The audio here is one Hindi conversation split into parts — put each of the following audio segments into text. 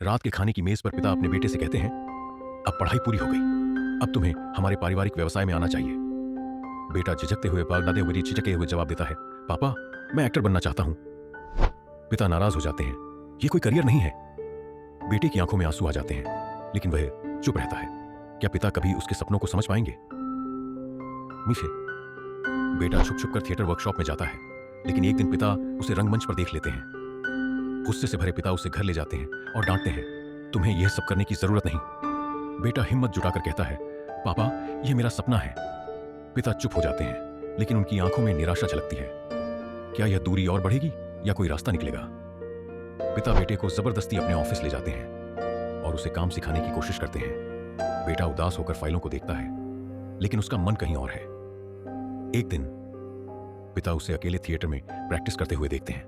रात के खाने की मेज पर पिता अपने बेटे से कहते हैं, अब पढ़ाई पूरी हो गई, अब तुम्हें हमारे पारिवारिक व्यवसाय में आना चाहिए। बेटा झिझकते हुए बागनाते हुए छिचके हुए जवाब देता है, पापा मैं एक्टर बनना चाहता हूं। पिता नाराज हो जाते हैं, ये कोई करियर नहीं है। बेटे की आंखों में आंसू आ जाते हैं, लेकिन वह चुप रहता है। क्या पिता कभी उसके सपनों को समझ पाएंगे? मीशे। बेटा छुप छुप कर थिएटर वर्कशॉप में जाता है, लेकिन एक दिन पिता उसे रंगमंच पर देख लेते हैं। गुस्से से भरे पिता उसे घर ले जाते हैं और डांटते हैं, तुम्हें यह सब करने की जरूरत नहीं। बेटा हिम्मत जुटाकर कहता है, पापा यह मेरा सपना है। पिता चुप हो जाते हैं, लेकिन उनकी आंखों में निराशा झलकती है। क्या यह दूरी और बढ़ेगी या कोई रास्ता निकलेगा? पिता बेटे को जबरदस्ती अपने ऑफिस ले जाते हैं और उसे काम सिखाने की कोशिश करते हैं। बेटा उदास होकर फाइलों को देखता है, लेकिन उसका मन कहीं और है। एक दिन पिता उसे अकेले थिएटर में प्रैक्टिस करते हुए देखते हैं।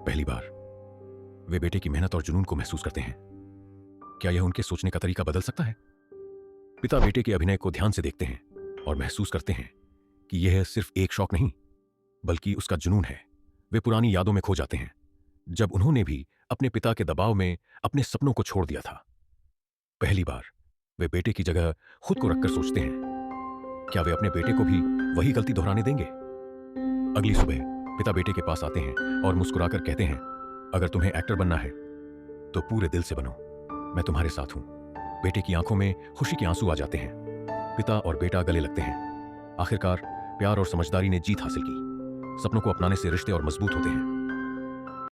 पहली बार वे बेटे की मेहनत और जुनून को महसूस करते हैं। क्या यह उनके सोचने का तरीका बदल सकता है? पिता बेटे के अभिनय को ध्यान से देखते हैं और महसूस करते हैं कि यह सिर्फ एक शौक नहीं, बल्कि उसका जुनून है। वे पुरानी यादों में खो जाते हैं, जब उन्होंने भी अपने पिता के दबाव में अपने सपनों को छोड़ दिया था। पहली बार वे बेटे की जगह खुद को रखकर सोचते हैं, क्या वे अपने बेटे को भी वही गलती दोहराने देंगे? अगली सुबह पिता बेटे के पास आते हैं और मुस्कुराकर कहते हैं, अगर तुम्हें एक्टर बनना है तो पूरे दिल से बनो, मैं तुम्हारे साथ हूं। बेटे की आंखों में खुशी के आंसू आ जाते हैं। पिता और बेटा गले लगते हैं। आखिरकार प्यार और समझदारी ने जीत हासिल की। सपनों को अपनाने से रिश्ते और मजबूत होते हैं।